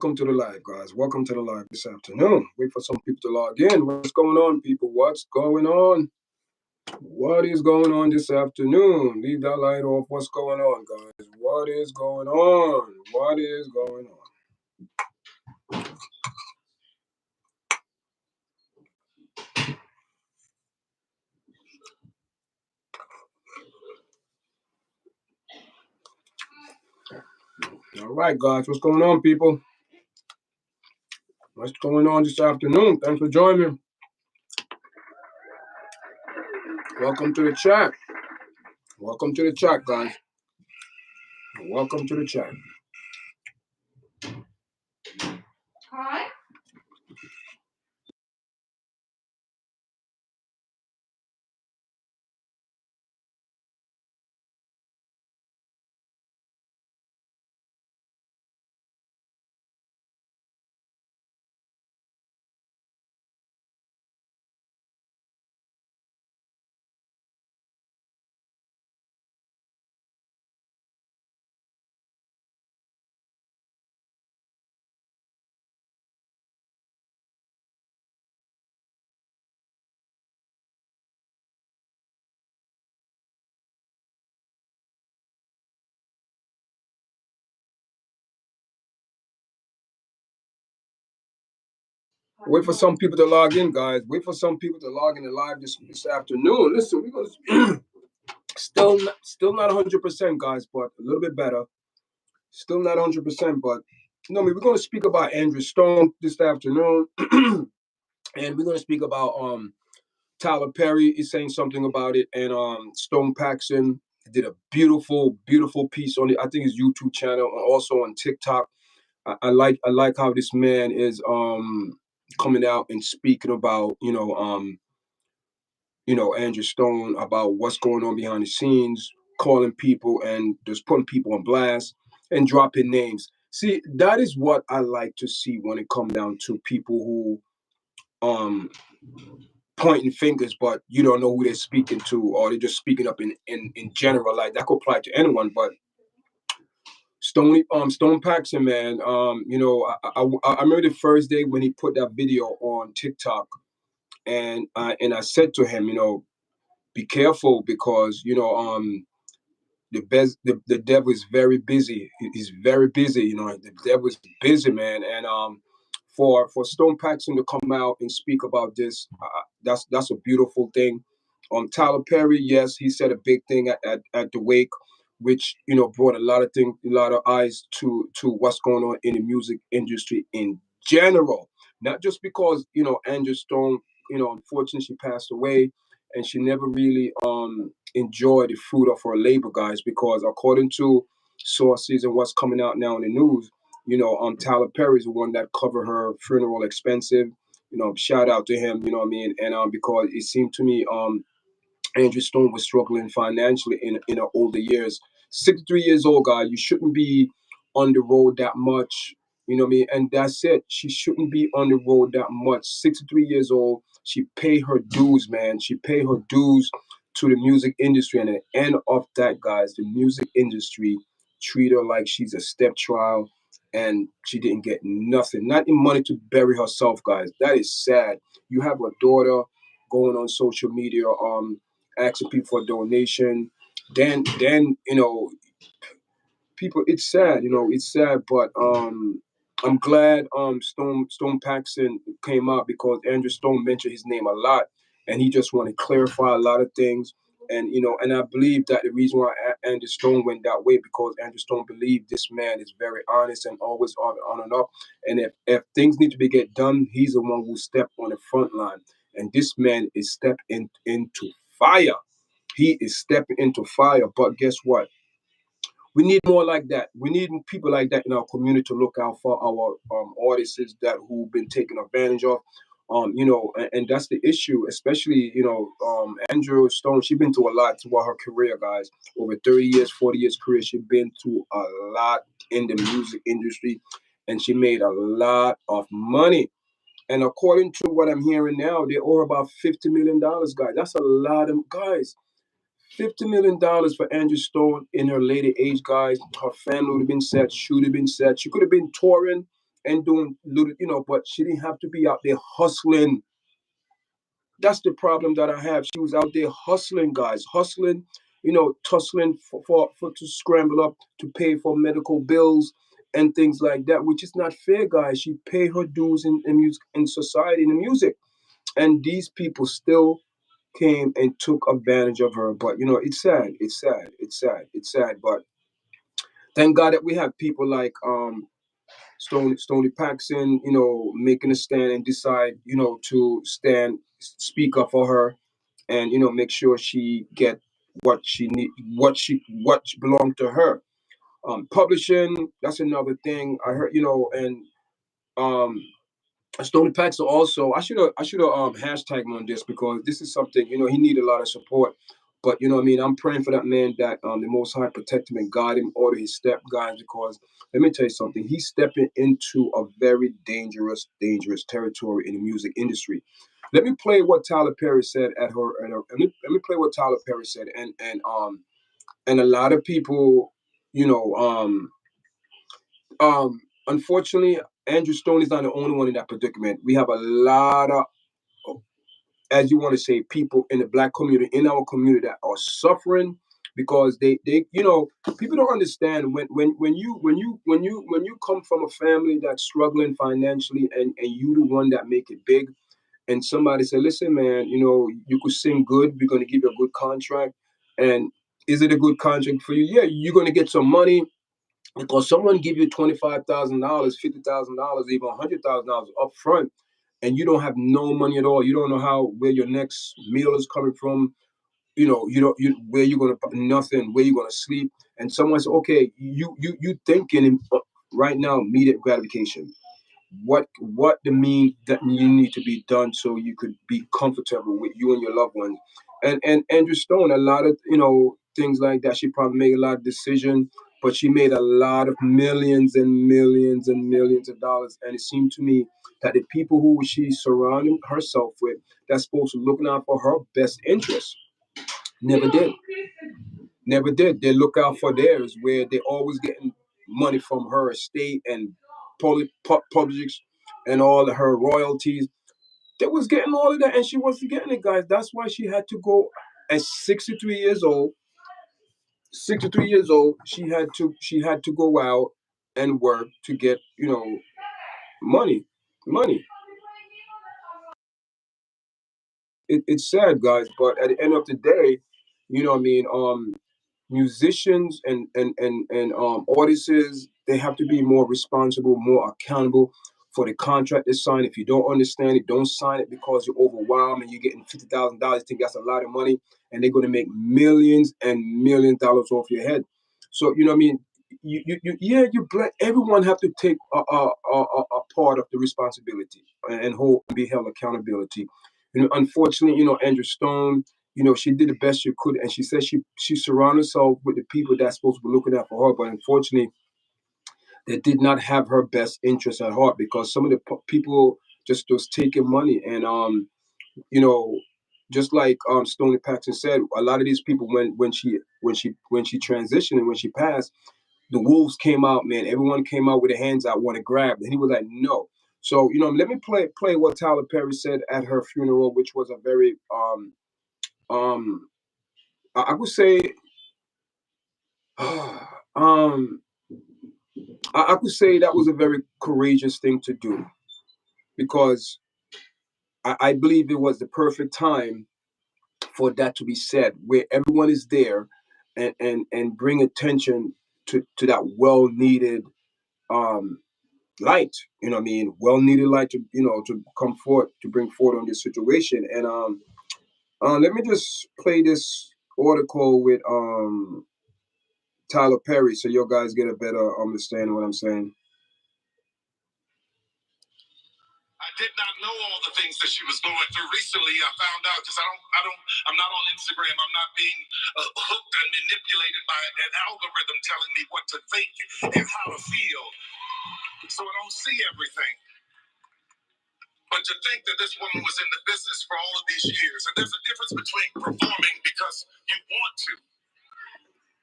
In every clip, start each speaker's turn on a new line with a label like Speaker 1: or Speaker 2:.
Speaker 1: Welcome to the live, guys. Welcome to the live this afternoon. Wait for some people to log in. What's going on, people? What's going on? What is going on this afternoon? Leave that light off. What's going on, guys? What is going on? What is going on? All right, guys. What's going on, people? What's going on this afternoon? Thanks for joining me. Welcome to the chat. Welcome to the chat, guys. Welcome to the chat.
Speaker 2: Hi.
Speaker 1: Wait for some people to log in, guys. Wait for some people to log in and live this afternoon. Listen, we're gonna still not 100%, guys, but a little bit better. Still not 100%, but we're going to speak about Andrew Stone this afternoon, and we're going to speak about Tyler Perry is saying something about it, and Stone Paxton did a beautiful, beautiful piece on it. I think his YouTube channel, and also on TikTok. I like how this man is coming out and speaking about Andrew Stone, about what's going on behind the scenes, calling people and just putting people on blast and dropping names. See, that is what I like to see when it comes down to people who pointing fingers, but you don't know who they're speaking to, or they're just speaking up in general. Like that could apply to anyone, but Stone Paxton, man. I remember the first day when he put that video on TikTok, and I said to him, be careful because the devil is very busy. He's very busy. The devil is busy, man. And for Stone Paxton to come out and speak about this, that's a beautiful thing. Tyler Perry, yes, he said a big thing at the wake, which brought a lot of eyes to what's going on in the music industry in general. Not just because Angie Stone, unfortunately she passed away, and she never really enjoyed the fruit of her labor, guys, because according to sources and what's coming out now in the news, Tyler Perry is the one that covered her funeral expensive. Shout out to him, you know what I mean? And because it seemed to me Andrew Stone was struggling financially in her older years. 63 years old, guy, you shouldn't be on the road that much. You know what I mean? And that's it. She shouldn't be on the road that much. 63 years old. She paid her dues, man. She paid her dues to the music industry. And at the end of that, guys, the music industry treat her like she's a stepchild, and she didn't get nothing. Not even money to bury herself, guys. That is sad. You have a daughter going on social media, asking people for a donation. Then people, it's sad, it's sad, but I'm glad Stone Paxton came out because Andrew Stone mentioned his name a lot, and he just wanted to clarify a lot of things. And I believe that the reason why Andrew Stone went that way because Andrew Stone believed this man is very honest and always on and up. And if things need to be get done, he's the one who stepped on the front line. And this man is stepping into fire. He is stepping into fire. But guess what? We need more like that. We need people like that in our community to look out for our artists that who've been taken advantage of. And that's the issue, especially, Andrew Stone, she's been through a lot throughout her career, guys. Over 30 years, 40 years career, she's been through a lot in the music industry, and she made a lot of money. And according to what I'm hearing now, they owe her about $50 million, guys. That's a lot of guys. $50 million for Angie Stone in her later age, guys. Her family would have been set. She would have been set. She could have been touring and doing little, but she didn't have to be out there hustling. That's the problem that I have. She was out there hustling, guys, hustling, tussling for to scramble up to pay for medical bills and things like that, which is not fair, guys. She paid her dues in music, in society, in the music, and these people still came and took advantage of her. But it's sad. It's sad. It's sad. It's sad. But thank God that we have people like Stony Paxton, making a stand and decide, to speak up for her, and make sure she get what she need, what belonged to her. Publishing, that's another thing I heard, and um, Stony Paxton also. I should have hashtag him on this, because this is something, he need a lot of support. But what I mean, I'm praying for that man, that the Most High protect him and guide him, order his step, guys. Because let me tell you something, he's stepping into a very dangerous territory in the music industry. Let me play what Tyler Perry said let me play what Tyler Perry said, and a lot of people, you know, unfortunately, Andrew Stone is not the only one in that predicament. We have a lot of, as you want to say, people in the black community, in our community, that are suffering because they people don't understand when you come from a family that's struggling financially, and you the one that make it big, and somebody say, listen, man, you could sing good, we're going to give you a good contract. And is it a good contract for you? Yeah, you're going to get some money, because someone give you $25,000, $50,000, even $100,000 up front, and you don't have no money at all. You don't know where your next meal is coming from. You don't where you're gonna nothing, where you're gonna sleep. And someone says, okay, you thinking right now immediate gratification. What the mean that you need to be done so you could be comfortable with you and your loved ones. And Andrew Stone, a lot of things like that. She probably made a lot of decisions, but she made a lot of millions and millions and millions of dollars. And it seemed to me that the people who she surrounded herself with, that's supposed to look out for her best interest, never did. Never did. They look out for theirs, where they always getting money from her estate and publics and all of her royalties. They was getting all of that, and she wasn't getting it, guys. That's why she had to go at 63 years old. 63 years old, she had to go out and work to get money, money. It's sad, guys, but at the end of the day, what I mean, musicians and artists, they have to be more responsible, more accountable for the contract they sign. If you don't understand it, don't sign it because you're overwhelmed and you're getting $50,000. Think that's a lot of money, and they're going to make millions and millions of dollars off your head. So what I mean. Yeah, everyone have to take a part of the responsibility, and hold be held accountability. Unfortunately, Andrew Stone, she did the best she could, and she said she surrounded herself with the people that's supposed to be looking out for her. But unfortunately, they did not have her best interest at heart, because some of the people just was taking money, and you know, just like Stony Paxton said, a lot of these people, when she transitioned and when she passed, the wolves came out, man. Everyone came out with their hands out, want to grab, and he was like, no. So let me play what Tyler Perry said at her funeral, which was a very um I would say um I could say that was a very courageous thing to do, because I believe it was the perfect time for that to be said, where everyone is there, and bring attention to that well needed um light. What I mean, well needed light to to come forth, to bring forth on this situation. And let me just play this article with Tyler Perry, so you guys get a better understanding of what I'm saying. I did not know all the things that she was going through. Recently, I found out, because I'm not on Instagram. I'm not being hooked and manipulated by an algorithm telling me what to think and how to feel. So I don't see everything. But to think that this woman was in the business for all of these years, and there's a difference between performing because you want to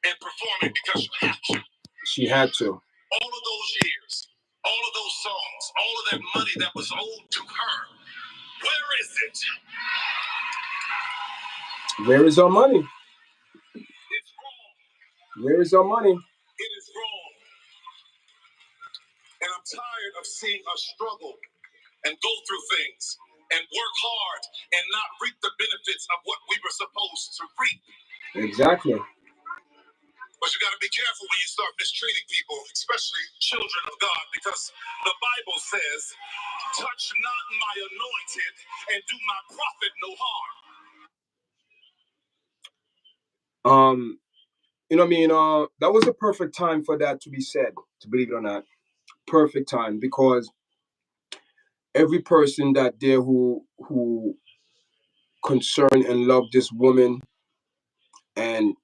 Speaker 1: and performing because you have to. She had to. All of those years, All of those songs, all of that money that was owed to her. Where is it? Where is our money? It's wrong. Where is our money? It is wrong. And I'm tired of seeing us struggle and go through things and work hard and not reap the benefits of what we were supposed to reap. Exactly. But you got to be careful when you start mistreating people, especially children of God, because the Bible says, touch not my anointed and do my prophet no harm. You know what I mean? That was a perfect time for that to be said, to believe it or not. Perfect time, because every person that there who concerned and loved this woman and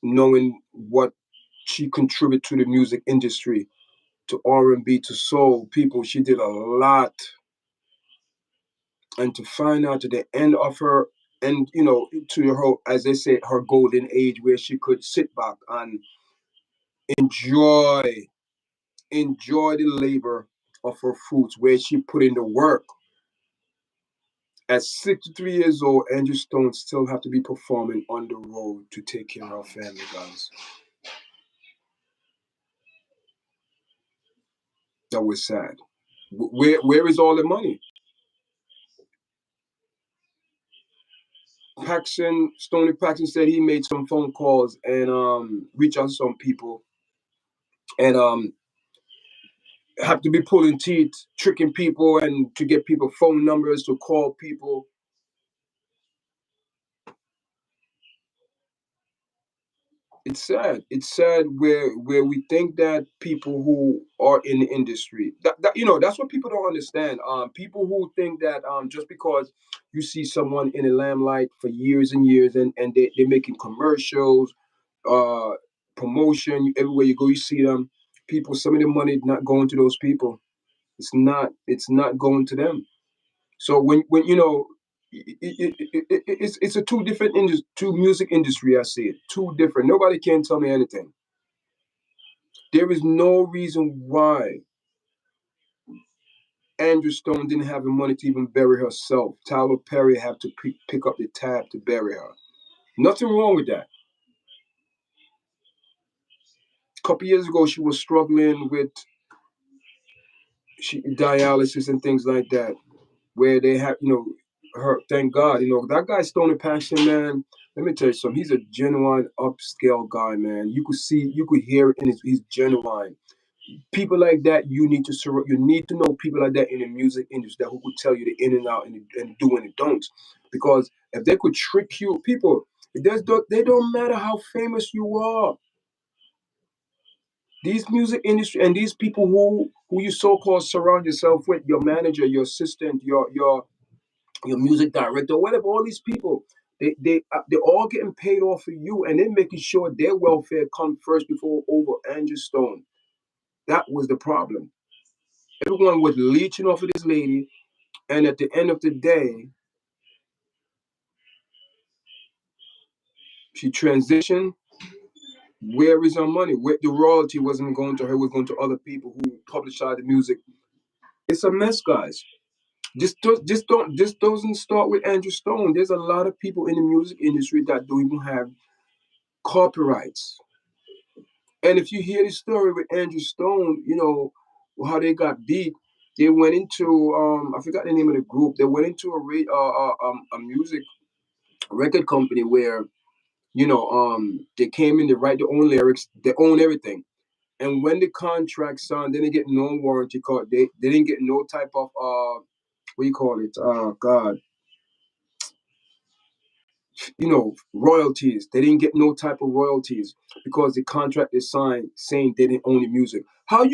Speaker 1: knowing what she contributed to the music industry, to R&B, to soul people, she did a lot. And to find out at the end of her, and you know, to her, as they say, her golden age, where she could sit back and enjoy the labor of her fruits, where she put in the work. At 63 years old, Angie Stone still have to be performing on the road to take care of her family, guys. That was sad. Where is all the money? Stoney Paxton said he made some phone calls and reach out to some people and have to be pulling teeth, tricking people, and to get people phone numbers to call people. It's sad. It's sad where we think that people who are in the industry, that you know, that's what people don't understand. People who think that just because you see someone in the limelight for years and years, and they're making commercials, uh, promotion everywhere you go, you see them. People, some of the money not going to those people. It's not going to them. So when you know, it's a two different two music industry. I see it two different. Nobody can tell me anything. There is no reason why Andrew Stone didn't have the money to even bury herself. Tyler Perry had to pick up the tab to bury her. Nothing wrong with that. A couple years ago, she was struggling with dialysis and things like that, where they have, you know, her. Thank God, you know, that guy Stone and Paxton, man. Let me tell you something. He's a genuine upscale guy, man. You could see, you could hear it in he's genuine. People like that, you need to you need to know people like that in the music industry that who could tell you the in and out and do and the don'ts. Because if they could trick you, people, they don't matter how famous you are. These music industry and these people who you so called surround yourself with, your manager, your assistant, your music director, whatever, all these people, they're all getting paid off for you, and they're making sure their welfare comes first before over Andrew Stone. That was the problem. Everyone was leeching off of this lady, and at the end of the day, she transitioned. Where is her money? Where the royalty wasn't going to her, it was going to other people who publicized the music. It's a mess, guys. This doesn't start with Andrew Stone. There's a lot of people in the music industry that don't even have copyrights. And if you hear the story with Andrew Stone, you know how they got beat. They went into I forgot the name of the group. They went into a music record company where they came in, they write their own lyrics, they own everything. And when the contract signed, they didn't get no warranty card. They didn't get no type of what do you call it? God, royalties. They didn't get no type of royalties because the contract is signed saying they didn't own the music. How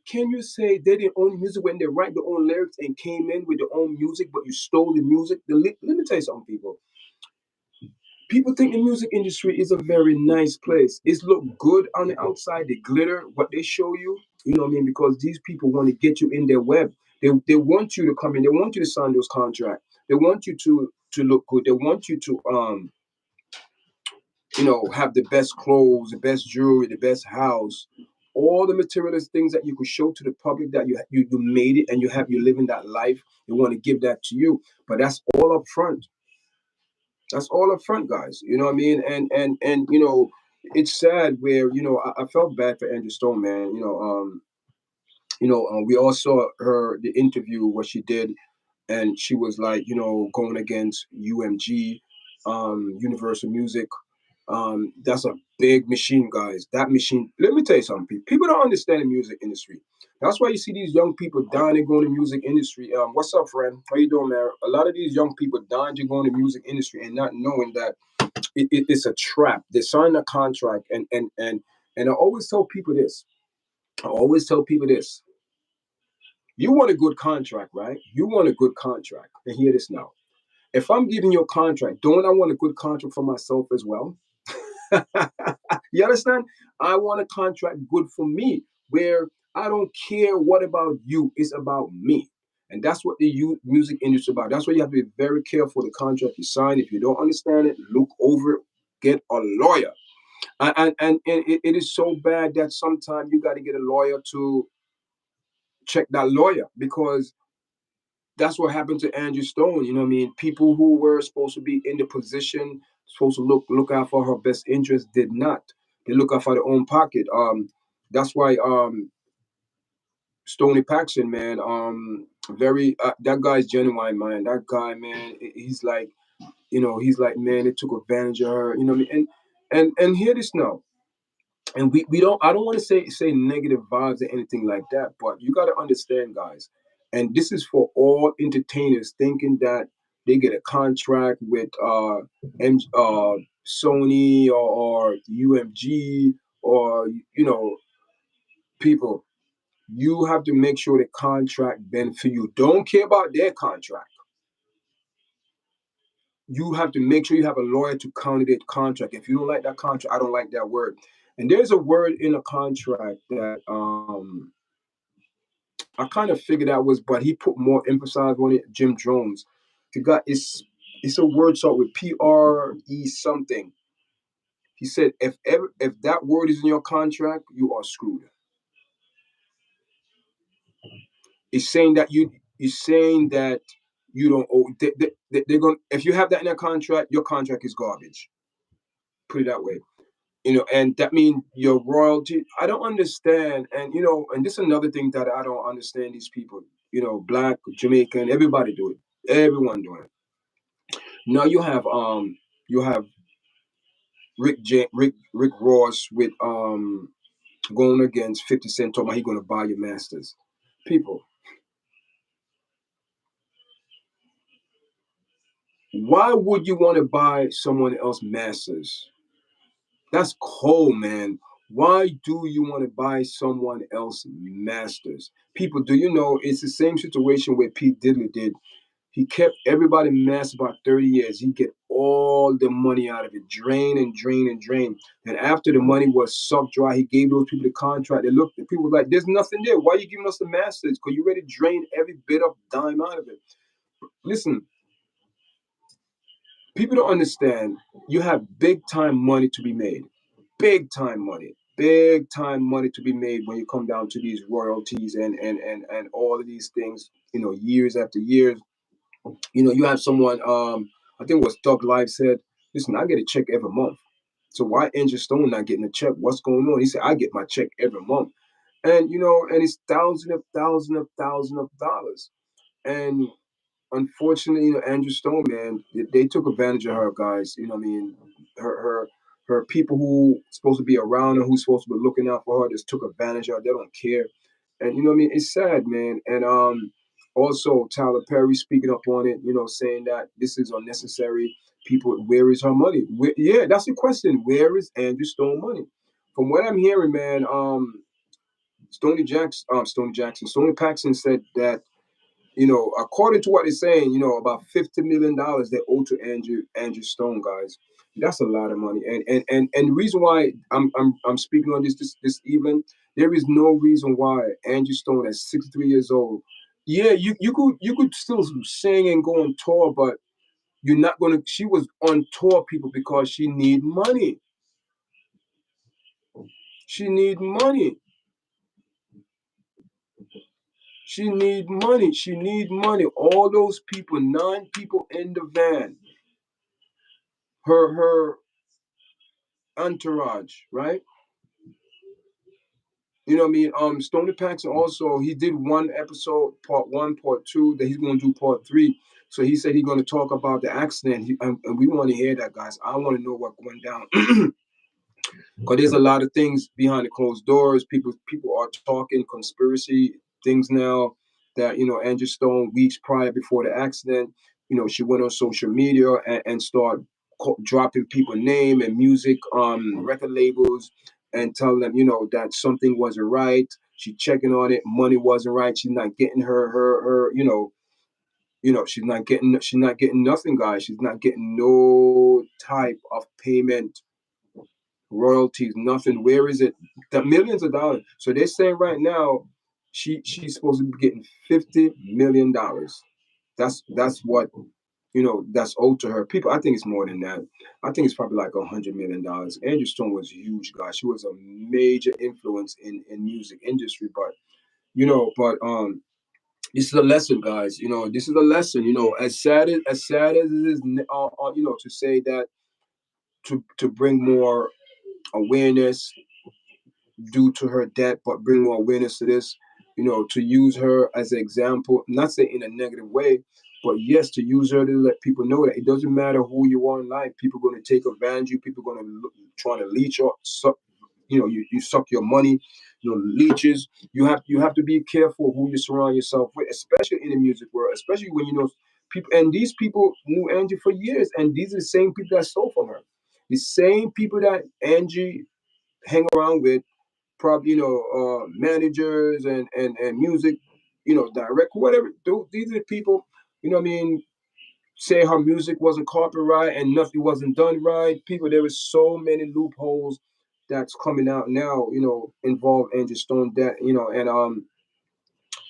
Speaker 1: can you say they didn't own the music when they write their own lyrics and came in with their own music, but you stole the music? Let me tell you something, people. People think the music industry is a very nice place. It's look good on the outside, the glitter, what they show you, you know what I mean? Because these people want to get you in their web. They want you to come in, they want you to sign those contracts. They want you to look good. They want you to have the best clothes, the best jewelry, the best house. all the materialist things that you could show to the public that you made it and you're living that life. They want to give that to you, but that's all up front. That's all up front, guys. You know what I mean? And it's sad where I felt bad for Andrew Stone, man. We all saw the interview what she did, and she was like, going against UMG, Universal Music. That's a big machine, guys. That machine. Let me tell you something. People don't understand the music industry. That's why you see these young people dying and going to music industry. What's up, friend? How you doing, man? A lot of these young people dying to go into music industry and not knowing that it's a trap. They sign a contract, and I always tell people this. I always tell people this. You want a good contract, right? You want a good contract. And hear this now. If I'm giving you a contract, don't I want a good contract for myself as well? You understand? I want a contract good for me where I don't care what about you. It's about me. And that's what the music industry is about. That's why you have to be very careful the contract you sign. If you don't understand it, look over it, get a lawyer. And it is so bad that sometimes you got to get a lawyer to check that lawyer, because that's what happened to Angie Stone. You know what I mean? People who were supposed to be in the position, supposed to look out for her best interest, did not. They look out for their own pocket. That's why Stoney Paxton, man, very that guy's genuine, man. That guy, man, he's like, man, it took advantage of her. You know what I mean? And hear this now. And we don't I don't want to say negative vibes or anything like that, but you got to understand, guys, and this is for all entertainers thinking that they get a contract with Sony or UMG, or people. You have to make sure the contract benefit you. Don't care about their contract. You have to make sure you have a lawyer to counter that contract. If you don't like that contract, I don't like that word. And there's a word in a contract that I kind of figured out was, but he put more emphasis on it. Jim Jones, the guy is, it's a word start with PRE something. He said if that word is in your contract, you are screwed. It's saying that you don't owe. They're going, if you have that in a contract, your contract is garbage. Put it that way. And that means your royalty. I don't understand, and this is another thing that I don't understand. These people, black, Jamaican, everybody do it. Everyone doing it. Now you have Rick Ross with going against 50 Cent, talking about he gonna buy your masters. People, why would you want to buy someone else masters? That's cold, man. Why do you want to buy someone else masters? People, do you know it's the same situation where Pete Diddley did? He kept everybody masked about 30 years. He get all the money out of it, drain and drain and drain. And after the money was sucked dry, he gave those people the contract. They looked, the people were like, there's nothing there. Why are you giving us the masters? Because you ready to drain every bit of dime out of it. Listen, people don't understand. You have big time money to be made. Big time money. Big time money to be made when you come down to these royalties and all of these things, years after years. You have someone, I think it was Thug Life said, listen, I get a check every month. So why Andrew Stone not getting a check? What's going on? He said, I get my check every month. And it's thousands of dollars. And unfortunately, Andrew Stone, man, they took advantage of her, guys. You know what I mean? Her people who supposed to be around her, who's supposed to be looking out for her, just took advantage of her. They don't care. And you know what I mean? It's sad, man. And also Tyler Perry speaking up on it, saying that this is unnecessary. People, where is her money? Yeah, that's the question. Where is Andrew Stone money? From what I'm hearing, man, Stony Paxton said that according to what they're saying, about $50 million they owe to Andrew Stone, guys. That's a lot of money. And the reason why I'm speaking on this evening, there is no reason why Andrew Stone at 63 years old, yeah, you could still sing and go on tour, but you're not gonna. She was on tour, people, because she need money. She need money. She need money. She need money. All those people, 9 people in the van, her entourage, right? You know what I mean? Stoney Paxton also, he did one episode, part one, part two, that he's going to do part three. So he said he's going to talk about the accident, and we want to hear that, guys. I want to know what went down. Because there's a lot of things behind the closed doors. People are talking conspiracy things now that, Angie Stone, weeks prior before the accident, she went on social media and started dropping people name and music record labels and telling them, that something wasn't right. She checking on it, money wasn't right. She's not getting her she's not getting nothing, guys. She's not getting no type of payment, royalties, nothing. Where is it? The millions of dollars. So they're saying right now she's supposed to be getting $50 million. That's what that's owed to her. People, I think it's more than that. I think it's probably like $100 million. Andrew Stone was huge, guys. She was a major influence in music industry. But this is a lesson, guys. This is a lesson. As sad as it is, to say that, to bring more awareness due to her death, but bring more awareness to this, to use her as an example, not say in a negative way, but yes, to use her to let people know that it doesn't matter who you are in life. People are going to take advantage of you. People are going to try to leech or suck, you suck your money, leeches. You have to be careful who you surround yourself with, especially in the music world, especially when people, and these people knew Angie for years, and these are the same people that stole from her. The same people that Angie hang around with, probably managers and music, direct, whatever. These are the people, what I mean, say her music wasn't copyright and nothing wasn't done right. People, there was so many loopholes that's coming out now, involve Angie Stone, that and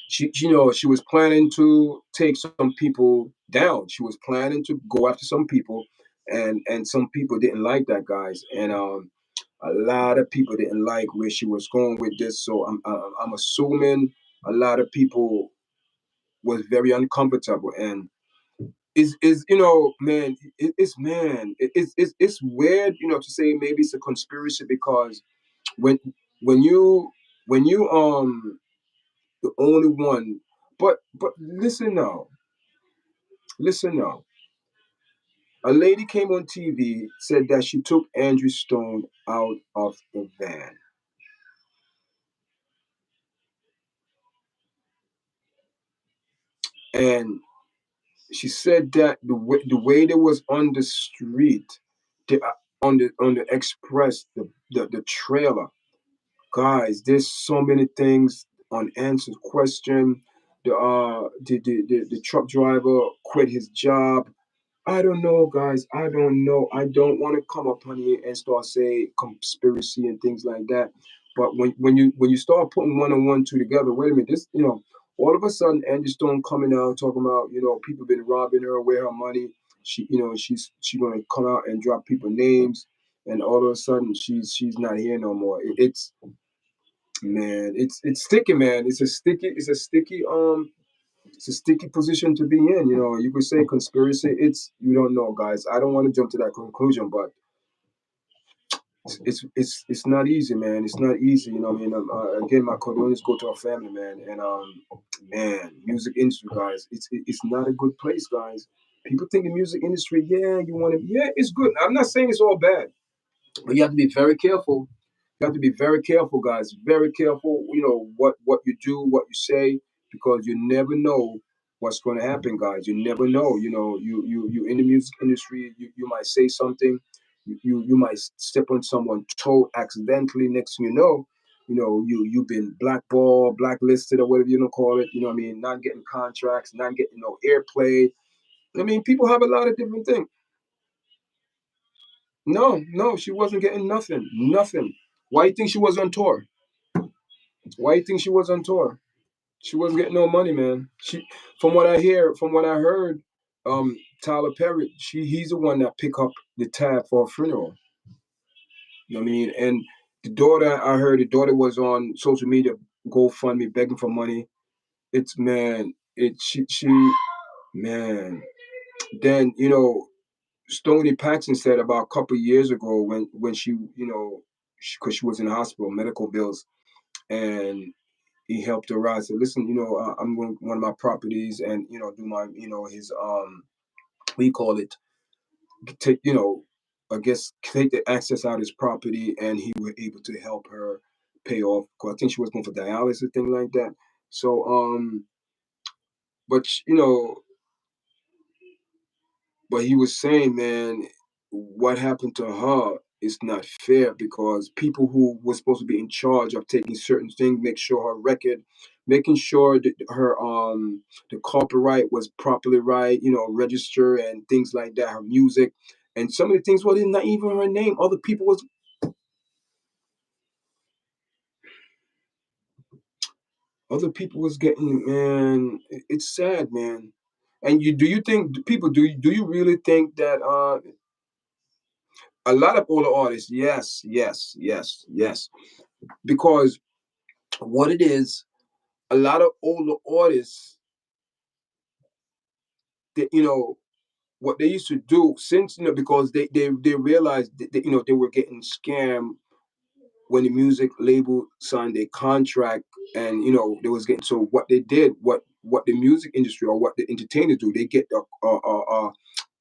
Speaker 1: she was planning to take some people down. She was planning to go after some people, and some people didn't like that, guys, and a lot of people didn't like where she was going with this. So I'm assuming a lot of people was very uncomfortable, and is man, it's weird, to say maybe it's a conspiracy, because when when you the only one, but listen now, a lady came on TV, said that she took Andrew Stone out of the van, and she said that the way they was on the street, on the express, the trailer, guys, there's so many things, unanswered question. The truck driver quit his job. I don't know, guys. I don't know. I don't want to come up on here and start saying conspiracy and things like that. But when you start putting one and one two together, wait a minute. This, all of a sudden, Angie Stone coming out talking about, people been robbing her, where her money. She gonna come out and drop people names, and all of a sudden she's not here no more. It's, man, it's sticky, man. It's a sticky position to be in. You could say conspiracy. You don't know, guys. I don't want to jump to that conclusion, but it's not easy, man. It's not easy. You know what I mean? Again, my condolences go to our family, man. And man, music industry, guys, it's not a good place, guys. People think the music industry, yeah, yeah, it's good. I'm not saying it's all bad, but you have to be very careful. You have to be very careful, guys. Very careful. What you do, what you say, because you never know what's going to happen, guys. You never know. You in the music industry. You might say something. You might step on someone's toe accidentally. Next thing you know, you've been blackballed, blacklisted, or whatever you want to call it. You know what I mean? Not getting contracts, not getting no airplay. I mean, people have a lot of different things. No, no, she wasn't getting nothing. Nothing. Why you think she was on tour? Why you think she was on tour? She wasn't getting no money, man. From what I hear, from what I heard, Tyler Perry, he's the one that pick up the tab for a funeral. You know what I mean? And I heard the daughter was on social media, GoFundMe, begging for money. it's man, she man. Then Stoney Paxton said about a couple of years ago when she because she was in the hospital, medical bills, and he helped her out. Said, listen, I'm going to one of my properties and do my his we call it take I guess take the access out of his property, and he was able to help her pay off. 'Cause I think she was going for dialysis, thing like that. So but but he was saying, man, what happened to her is not fair because people who were supposed to be in charge of taking certain things, make sure her record, making sure that her the copyright was properly right, register and things like that, her music, and some of the things wasn't not even her name. Other people was getting, man. It's sad, man. And do you think people do you really think that a lot of older artists, yes, yes, yes, yes, because what it is, a lot of older artists that what they used to do since because they realized that, they were getting scammed when the music label signed their contract, and they was getting, so what they did, what the music industry or what the entertainers do, they get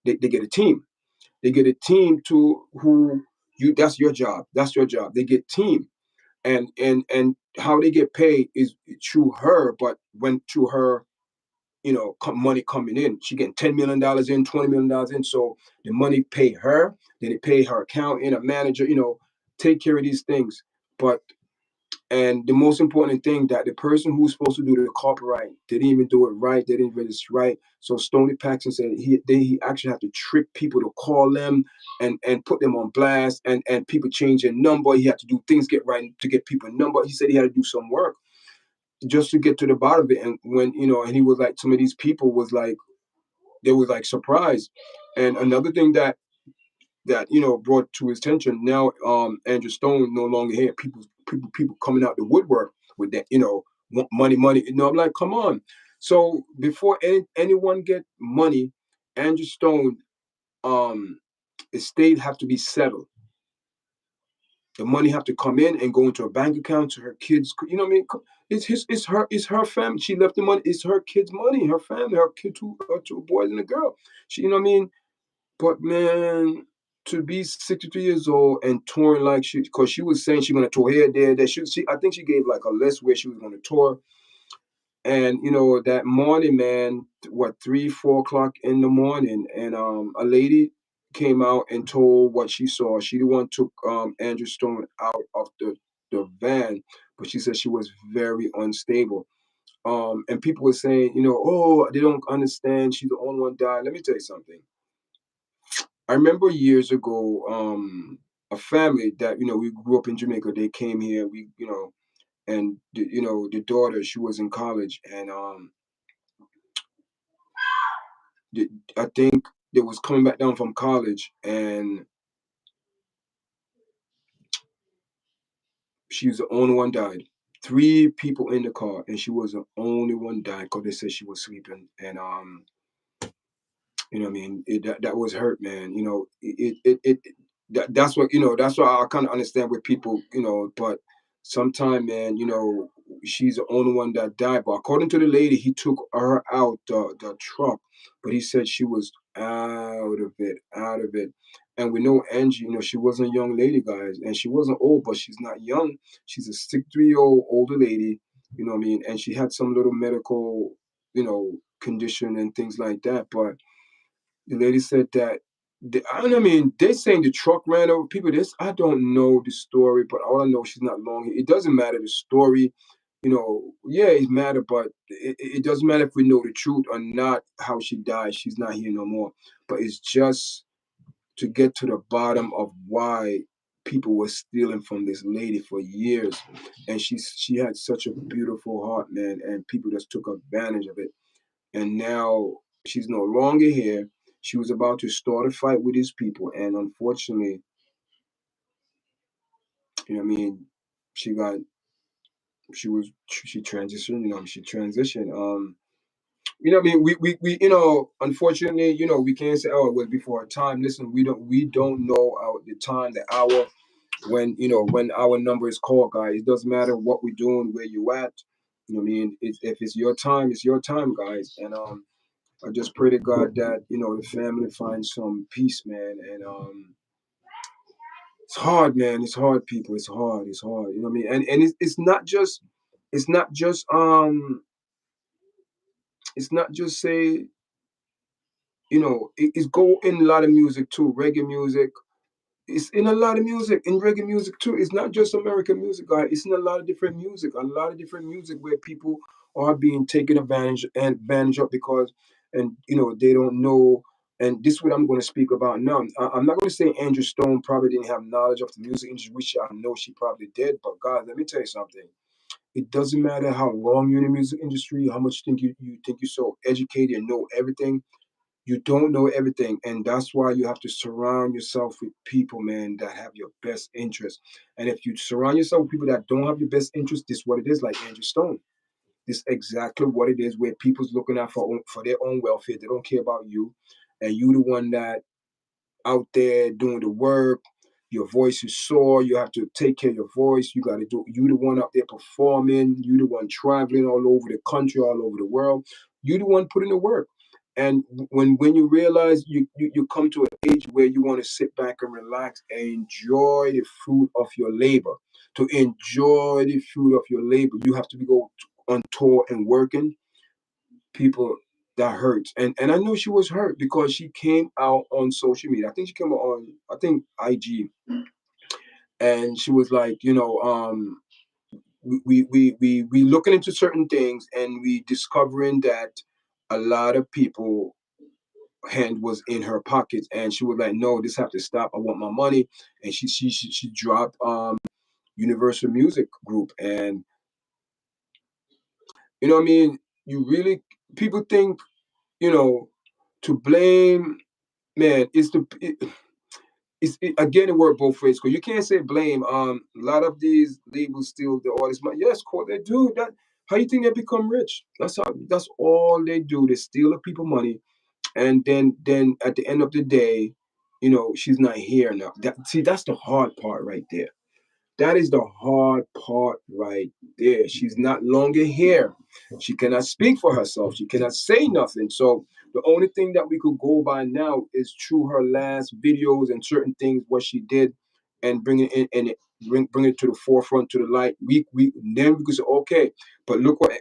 Speaker 1: they get a team, to who you, that's your job, they get team, and how they get paid is through her, but when through her, money coming in, she getting $10 million in, $20 million in, so the money pay her, then they pay her accountant, a manager, take care of these things. But and the most important thing, that the person who's supposed to do the copyright didn't even do it right, they didn't register right. So Stoney Paxton said he actually had to trick people to call them and put them on blast, and people change their number. He had to do things get right to get people number. He said he had to do some work just to get to the bottom of it. And when and he was like, some of these people was like, they was like surprised. And another thing that brought to his attention, now Andrew Stone no longer here. People coming out the woodwork with that, want money. I'm like, come on. So before anyone get money, Andrew Stone estate have to be settled. The money have to come in and go into a bank account to her kids. You know what I mean? It's her family. She left the money. It's her kids' money. Her family. Her kid, two boys and a girl. She, you know what I mean? But man, to be 63 years old and touring like because she was saying she's gonna tour here, there, that I think she gave like a list where she was gonna tour. And that morning, man, what 3, 4 o'clock in the morning, and a lady came out and told what she saw. She the one took Andrew Stone out of the van, but she said she was very unstable. And people were saying, oh, they don't understand. She's the only one died. Let me tell you something. I remember years ago, a family that we grew up in Jamaica. They came here. And the daughter, she was in college, and I think they was coming back down from college, and she was the only one died. 3 people in the car, and she was the only one died because they said she was sleeping, and what I mean? That was hurt, man. That's what that's why I kind of understand with people, but sometime, man, she's the only one that died. But according to the lady, he took her out the truck, but he said she was out of it. And we know Angie, she wasn't a young lady, guys, and she wasn't old, but she's not young. She's a 63-year-old older lady, you know what I mean? And she had some little medical, condition and things like that, but the lady said that I mean, they saying the truck ran over people. This I don't know the story, but all I know, she's not long here. It doesn't matter the story, yeah, it matter, but it doesn't matter if we know the truth or not. How she died, she's not here no more. But it's just to get to the bottom of why people were stealing from this lady for years, and she had such a beautiful heart, man, and people just took advantage of it, and now she's no longer here. She was about to start a fight with these people, and unfortunately, I mean, she got she transitioned. She transitioned. I mean, we unfortunately, we can't say, oh, it was before our time. Listen, we don't know the time, the hour when when our number is called, guys. It doesn't matter what we're doing, where you at. I mean, if it's your time, it's your time, guys. And I just pray to God that the family finds some peace, man. And it's hard, man. It's hard, people. It's hard. It's hard. You know what I mean? And it's not just it's not just say it's go in a lot of music too, reggae music. It's in a lot of music, in reggae music too. It's not just American music, guys. It's in a lot of different music, where people are being taken advantage of because, and they don't know. And this is what I'm going to speak about now. I'm not going to say Andrew Stone probably didn't have knowledge of the music industry, which I know she probably did. But guys, let me tell you something. It doesn't matter how long you're in the music industry, how much you think you're so educated and know everything. You don't know everything, and that's why you have to surround yourself with people, man, that have your best interest. And if you surround yourself with people that don't have your best interest, this is what it is, like Andrew Stone. This is exactly what it is, where people's looking out for their own welfare. They don't care about you, and you the one that out there doing the work. Your voice is sore. You have to take care of your voice. You got to do. You the one out there performing. You the one traveling all over the country, all over the world. You the one putting the work. And when you realize you come to an age where you want to sit back and relax and enjoy the fruit of your labor. To enjoy the fruit of your labor, you have to be go on tour and working. People, that hurts. And I know she was hurt because she came out on social media. I think she came out on, I think, IG, and she was like, we looking into certain things, and we discovering that a lot of people hand was in her pockets, and she was like, no, this have to stop. I want my money. And she dropped Universal Music Group. And what I mean, you really, people think, you know to blame, man, again, it worked both ways, because you can't say blame. A lot of these labels steal the artist money. Yes, cool, they do that. How you think they become rich? That's all they do. They steal the people money, and then at the end of the day, she's not here now. See, that's the hard part right there. That is the hard part right there. She's not longer here. She cannot speak for herself. She cannot say nothing. So the only thing that we could go by now is through her last videos and certain things what she did, and bring it in, and bring it to the forefront, to the light. We then we could say, okay, but look what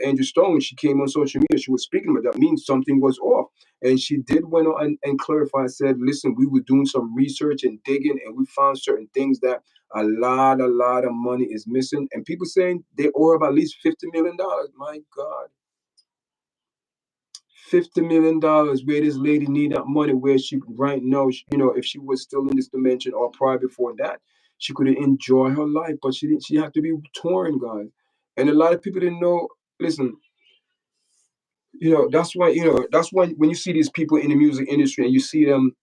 Speaker 1: Andrew Stone, when she came on social media, she was speaking about that means something was off. And she did went on and clarify, said, listen, we were doing some research and digging, and we found certain things that a lot of money is missing, and people saying they owe about at least $50 million. My God, $50 million. Where this lady need that money? Where she right now, if she was still in this dimension, or probably before that, she could enjoy her life, but she didn't. She had to be torn, guys. And a lot of people didn't know. Listen, that's why when you see these people in the music industry, and you see them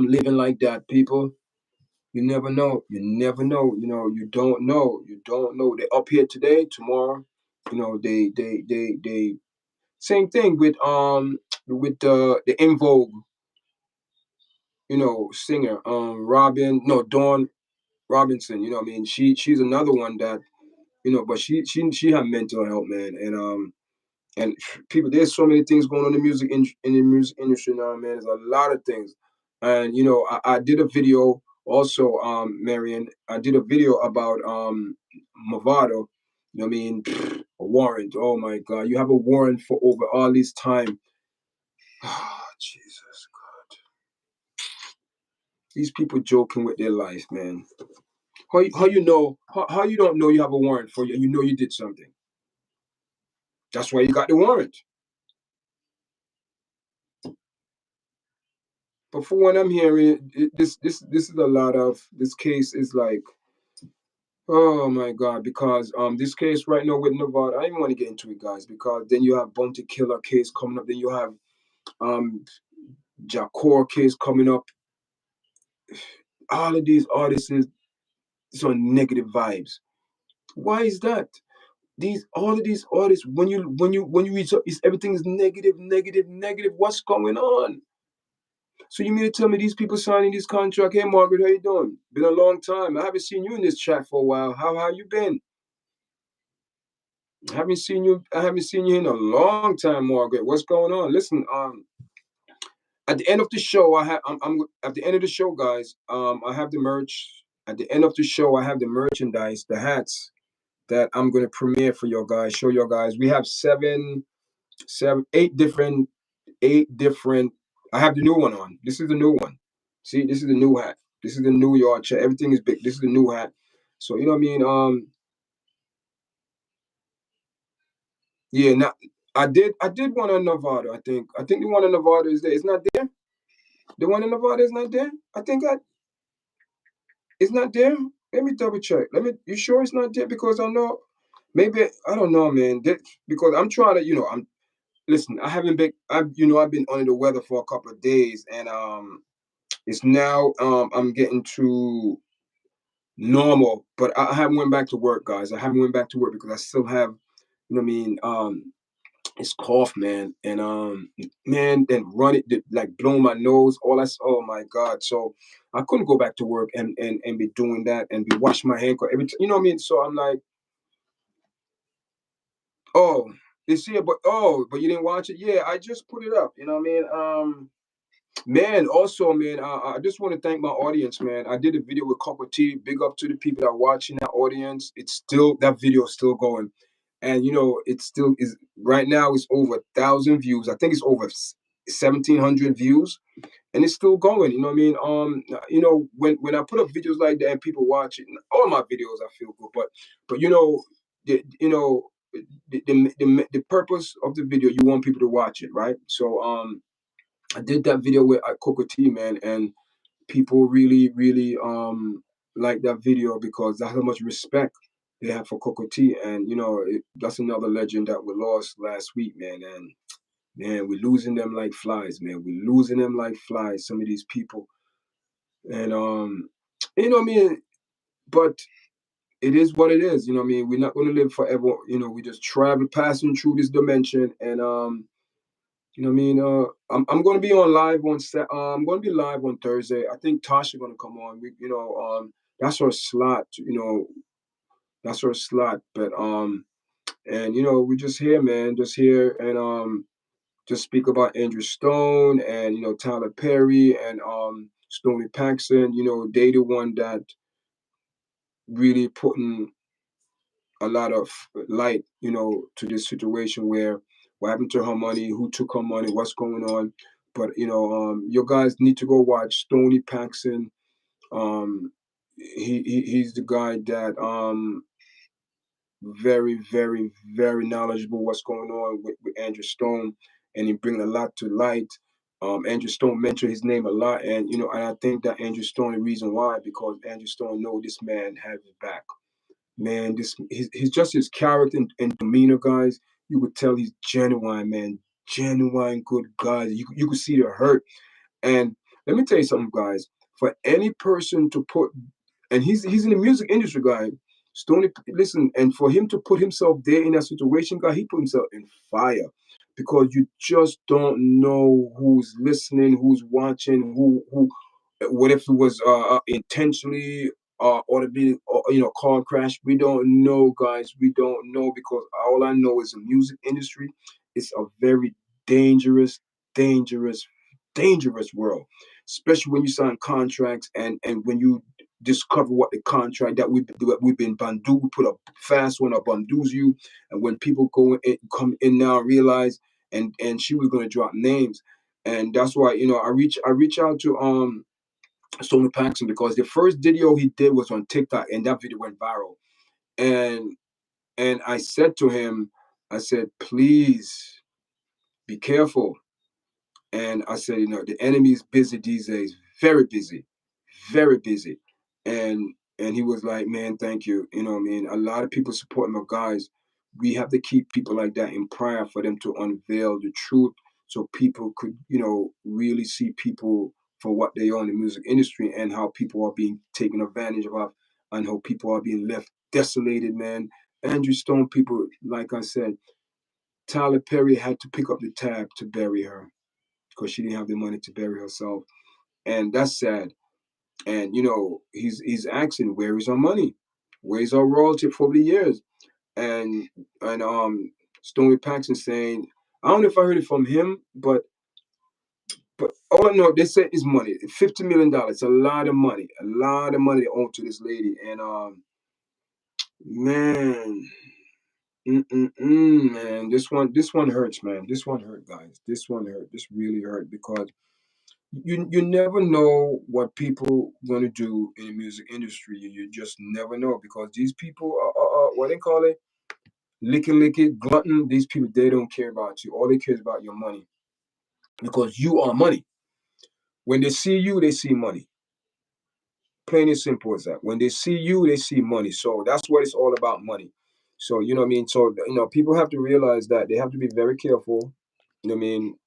Speaker 1: living like that, people. You never know. You never know. You don't know. You don't know. They're up here today, tomorrow. They same thing with the In Vogue, singer, Dawn Robinson. You know what I mean? She's another one that, but she had mental health, man. And people, there's so many things going on in the music industry now, man. There's a lot of things. And I did a video also, Marion. I did a video about Movado. You know what I mean? A warrant. Oh my God, you have a warrant for over all this time. Oh, Jesus God, these people joking with their life, man. How you don't know you have a warrant for you, and you know you did something. That's why you got the warrant. But for what I'm hearing, this is a lot of this case is like, oh my God, because this case right now with Nevada, I don't even want to get into it, guys, because then you have Bounty Killer case coming up, then you have um Jakor case coming up. All of these artists is on negative vibes. Why is that? All of these artists, when you reach up, everything is negative, negative, negative. What's going on? So you mean to tell me these people signing this contract? Hey Margaret, how you doing? Been a long time. I haven't seen you in this chat for a while. How you been? I haven't seen you in a long time, Margaret. What's going on? Listen, at the end of the show, I'm at the end of the show, guys. I have the merch. At the end of the show, I have the merchandise, the hats that I'm gonna premiere for your guys. Show your guys. We have eight different. I have the new one on. This is the new one. See, this is the new hat. This is the new YARDCHAT. Everything is big. This is the new hat. So you know what I mean. Yeah. Now I did one on Nevada. I think the one on Nevada is there. It's not there. The one in Nevada is not there. It's not there. Let me double check. You sure it's not there? Because I know maybe I don't know, man. Because I'm trying to, I'm listen. I haven't been. I've been under the weather for a couple of days, and it's now I'm getting to normal, but I haven't went back to work, guys. I haven't went back to work because I still have, you know what I mean, it's cough, man, and man, then run it, like blow my nose, all that's, oh my god. So I couldn't go back to work and be doing that and be washing my hand every time, you know what I mean. So I'm like, oh, it's here, but you didn't watch it. Yeah, I just put it up. You know what I mean. Man, also, man, I just want to thank my audience, man. I did a video with Coco T. Big up to the people that are watching that audience. That video is still going. And, it still is, right now, it's over 1,000 views. I think it's over 1,700 views. And it's still going, you know what I mean? When I put up videos like that and people watch it, all my videos, I feel good. But the, you know, the purpose of the video, you want people to watch it, right? So, I did that video with Coco T, man, and people really, really like that video because that's how much respect they have for Coco T, and that's another legend that we lost last week, man. And man, we're losing them like flies, man. We're losing them like flies. Some of these people, and what I mean. But it is what it is, you know what I mean. We're not going to live forever, We just travel, passing through this dimension, and you know what I mean? I'm gonna be on live on I'm gonna be live on Thursday. I think Tasha gonna come on. That's her slot. That's her slot. But and we just here, man, just here, and just speak about Andrew Stone and Tyler Perry and Stoney Paxton. They the one that really putting a lot of light, to this situation where what happened to her money, who took her money, what's going on. But you guys need to go watch Stoney Paxton. He's the guy that very, very, very knowledgeable what's going on with Andrew Stone, and he bringing a lot to light. Andrew Stone mentioned his name a lot, and and I think that Andrew Stone, the reason why, because Andrew Stone know this man has his back. Man, he's just his character and demeanor, guys. You could tell he's genuine, man. Genuine, good guy. You could see the hurt. And let me tell you something, guys. For any person to put, and he's in the music industry, guy. Stoney, listen, and for him to put himself there in that situation, guy, he put himself in fire because you just don't know who's listening, who's watching, who what if it was intentionally or to be car crash. We don't know, guys. We don't know because all I know is the music industry is a very dangerous, dangerous, dangerous world, especially when you sign contracts and when you discover what the contract that we've been bandu, we put a fast one up bandu's you, and when people come in now and realize, and she was going to drop names, and that's why I reach out to Stoney Paxton because the first video he did was on TikTok and that video went viral. And I said to him, I said, please be careful. And I said, the enemy is busy these days, very busy, very busy. And he was like, man, thank you. You know what I mean? A lot of people support my guys. We have to keep people like that in prayer for them to unveil the truth so people could, really see people for what they are in the music industry and how people are being taken advantage of and how people are being left desolated, man. Andrew Stone people, like I said, Tyler Perry had to pick up the tab to bury her because she didn't have the money to bury herself, and that's sad. And he's asking, where is our money? Where is our royalty for the years? And Stoney Paxton saying, I don't know if I heard it from him, but all I know, they say is money. $50 million. A lot of money. A lot of money they owe to this lady. And man, man, this one hurts, man. This one hurt, guys. This one hurt. This really hurt because you never know what people gonna do in the music industry. You just never know because these people are what they call it, licky glutton. These people, they don't care about you. All they care is about your money because you are money. When they see you, they see money. Plain and simple as that. When they see you, they see money. So that's what it's all about, money. So you know what I mean. So people have to realize that they have to be very careful. You know what I mean.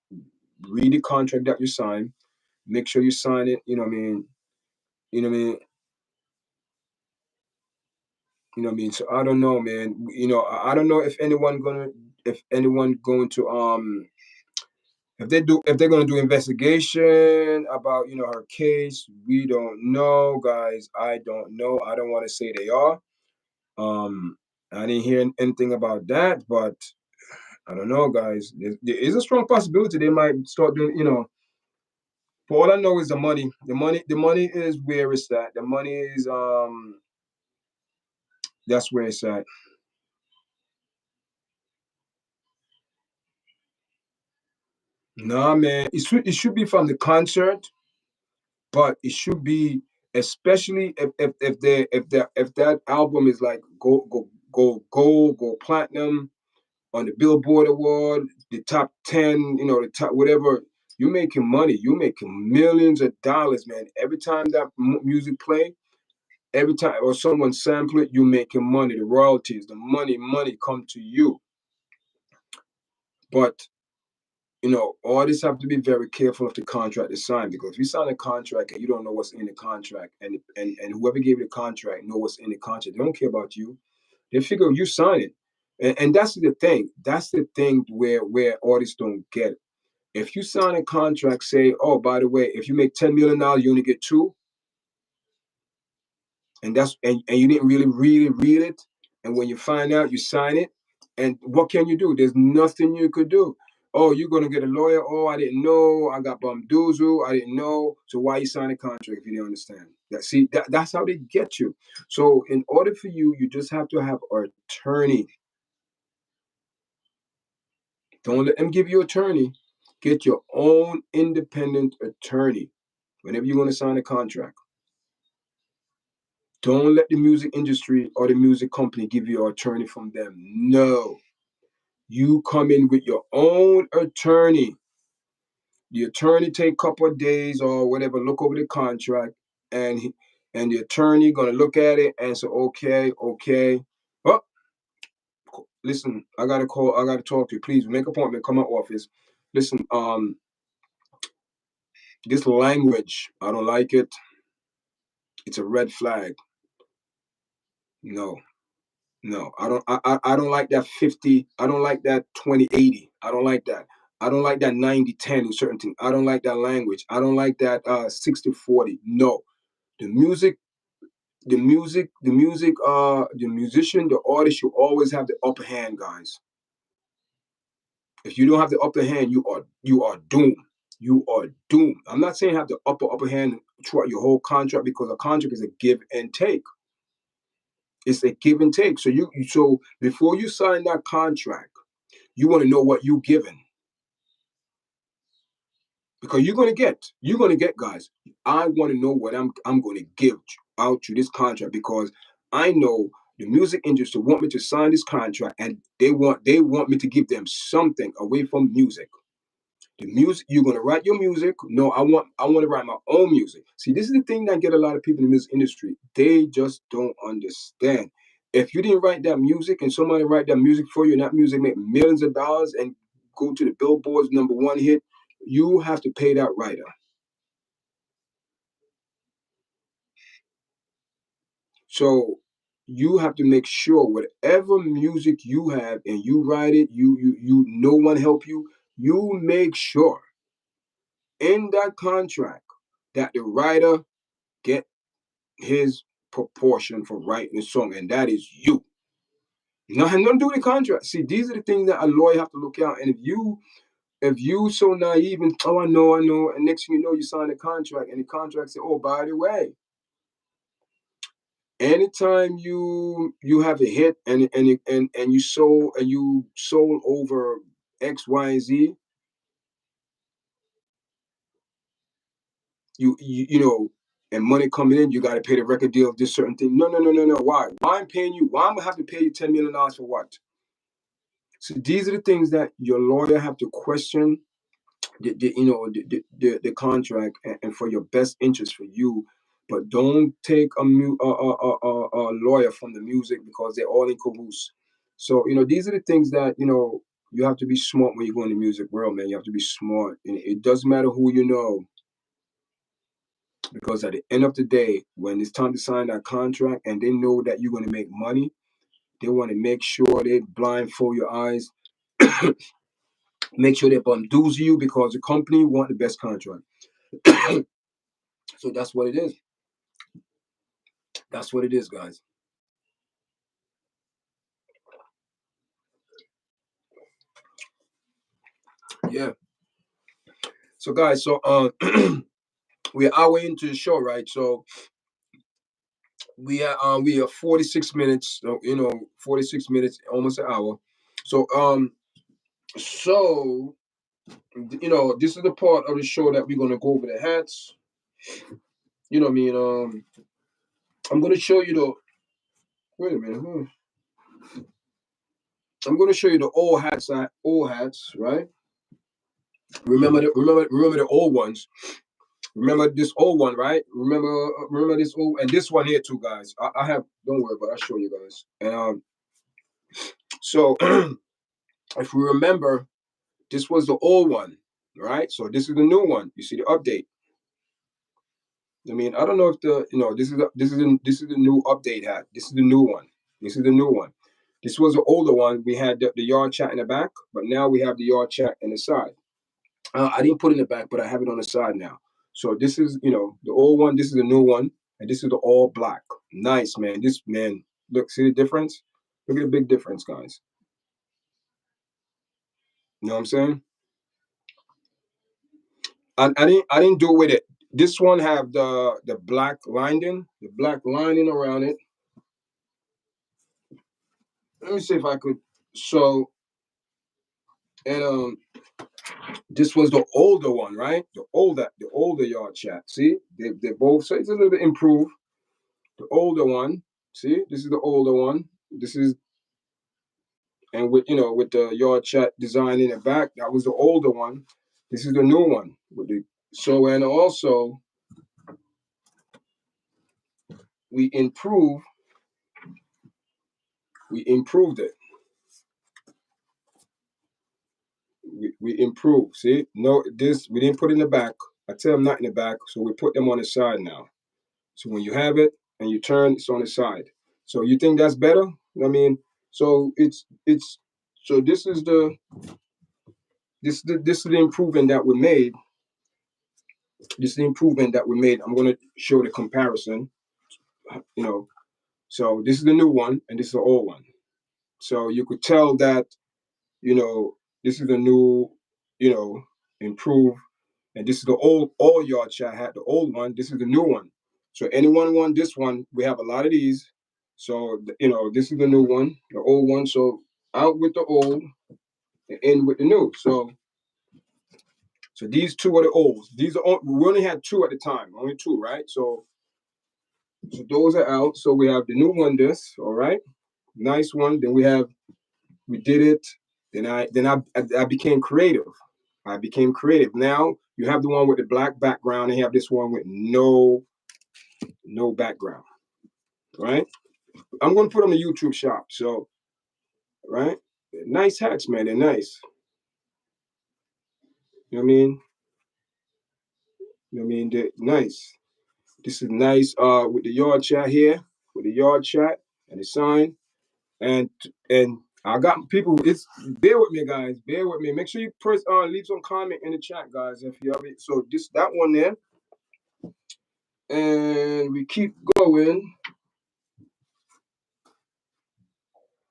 Speaker 1: Read the contract that you sign. Make sure you sign it. You know what I mean. You know what I mean. You know what I mean. So I don't know, man. I don't know if anyone going to if they're gonna do investigation about her case. We don't know, guys. I don't know. I don't want to say they are. Um, I didn't hear anything about that, but I don't know, guys. There is a strong possibility they might start doing. But all I know is the money. The money is where it's at. The money is that's where it's at. Nah, man. It should be from the concert, but it should be especially if that album is like go platinum on the Billboard Award, the top 10, the top whatever. You're making money. You're making millions of dollars, man. Every time that music play, every time or someone sample it, you're making money. The royalties, the money come to you. But artists have to be very careful of the contract they sign because if you sign a contract and you don't know what's in the contract, and whoever gave you the contract know what's in the contract, they don't care about you. They figure you sign it, and that's the thing. That's the thing where artists don't get it. If you sign a contract, say, oh, by the way, if you make $10 million, you only get two, and you didn't really read it, and when you find out, you sign it, and what can you do? There's nothing you could do. Oh, you're gonna get a lawyer. Oh, I didn't know. I got bamdoozled. I didn't know. So why you sign a contract if you didn't understand? That's how they get you. So in order for you, you just have to have an attorney. Don't let them give you an attorney. Get your own independent attorney whenever you want to sign a contract. Don't let the music industry or the music company give you an attorney from them. No. You come in with your own attorney. The attorney take a couple of days or whatever, look over the contract, and and the attorney gonna look at it and say, okay, okay. Oh, listen, I gotta call, I gotta talk to you. Please make an appointment, come to my office. Listen, this language, I don't like it. It's a red flag. No, no, I don't like that 50. I don't like that 20/80. I don't like that. I don't like that 90/10 in certain things. I don't like that language. I don't like that 60/40. No. The music, the musician, the artist, you always have the upper hand, guys. If you don't have the upper hand, you are doomed. You are doomed. I'm not saying have the upper hand throughout your whole contract because a contract is a give and take. It's a give and take. So before you sign that contract, you want to know what you're giving because you're gonna get guys. I want to know what I'm going to give out to this contract because I know the music industry want me to sign this contract and they want me to give them something away from music. The music, you're gonna write your music. No, I want to write my own music. See, this is the thing that get a lot of people in the music industry. They just don't understand. If you didn't write that music and somebody write that music for you and that music make millions of dollars and go to the Billboard's #1 hit, you have to pay that writer. So you have to make sure whatever music you have and you write it, no one help you. You make sure in that contract that the writer get his proportion for writing the song, and that is you. Nothing to do with the contract. See, these are the things that a lawyer have to look out. And if you so naive and I know, and next thing you know, you sign a contract, and the contract say, oh, by the way, anytime you have a hit and you sold over X, Y, and Z, you know, and money coming in, you got to pay the record deal of this certain thing. No. Why? Why I'm paying you? Why I'm gonna have to pay you $10 million for what? So these are the things that your lawyer have to question the contract and for your best interest for you. But don't take a lawyer from the music because they're all in cahoots. So these are the things that you have to be smart when you go in the music world, man. You have to be smart. And it doesn't matter who you know, because at the end of the day, when it's time to sign that contract and they know that you're going to make money, they want to make sure they blindfold your eyes. Make sure they bamboozle you because the company want the best contract. So that's what it is. That's what it is, guys. Yeah. So guys, we're our way into the show, right? So we are 46 minutes, 46 minutes, almost an hour. So so this is the part of the show that we're gonna go over the hats. You know what I mean? I'm gonna show you the wait a minute. I'm gonna show you the old hats, right? Remember the old ones. Remember this old one, right? Remember this old and this one here too, guys. I have don't worry, but I'll show you guys. And so if we remember, this was the old one, right? So this is the new one. You see the update. I mean, I don't know if this is the new update hat. This is the new one. This is the new one. This was the older one. We had the yard chat in the back, but now we have the yard chat in the side. I didn't put it in the back, but I have it on the side now. So this is, the old one. This is the new one, and this is the all black. Nice, man. This man, look, see the difference? Look at the big difference, guys. You know what I'm saying? I didn't do it with it. This one have the black lining around it. Let me see if I could. So and this was the older one, right? The older yard chat. See, they both. So it's a little bit improved. The older one. See, this is the older one. This is and with the yard chat design in the back. That was the older one. This is the new one with the and also we improve we improved it. We improved. See, no, this we didn't put in the back. I tell them not in the back, so we put them on the side now. So when you have it and you turn, it's on the side. So you think that's better? I mean, so it's so this is the improvement that we made. This is the improvement that we made. I'm gonna show the comparison. You know, so this is the new one and this is the old one. So you could tell that this is the new, improved. And this is the old all yard chat had the old one. This is the new one. So anyone want this one? We have a lot of these. So this is the new one, the old one. So out with the old and in with the new. So these two are the olds. These are we only had two at the time, only two, right? So those are out. So we have the new one. This all right, nice one. Then we did it. Then I became creative. I became creative. Now you have the one with the black background and you have this one with no background, right? I'm going to put them in YouTube shop. So, right? They're nice hats, man. They're nice. You know what I mean? You know what I mean? They're nice. This is nice with the yard chat here, with the yard chat. and the sign. And I got people. It's bear with me, guys. Bear with me. Make sure you press leave some comment in the chat, guys, if you have it. So this that one there, and we keep going.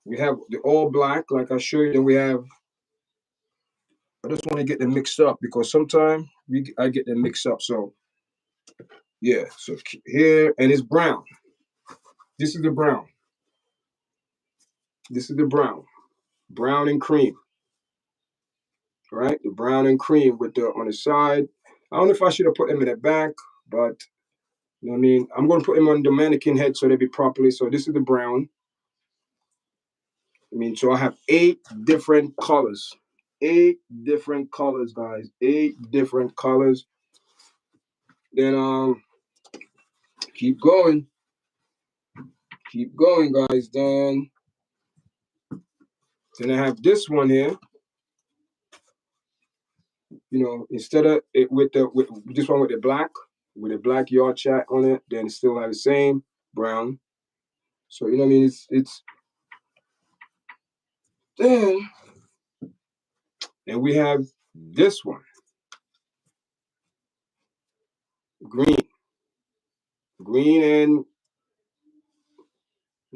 Speaker 1: We have the all black, like I showed you. Then we have. I just want to get them mixed up because sometimes I get them mixed up. So yeah. So here and it's brown. This is the brown. This is the brown. Brown and cream. Right? The brown and cream with the on the side. I don't know if I should have put them in the back, but you know what I mean? I'm going to put them on the mannequin head so they be properly. So this is the brown. I mean, so I have 8 different colors. 8 different colors, guys. 8 different colors. Then keep going. Keep going, guys. Then I have this one here. You know, instead of it with this one with the black YARDCHAT on it, then still have the same brown. So you know what I mean? It's then we have this one, green and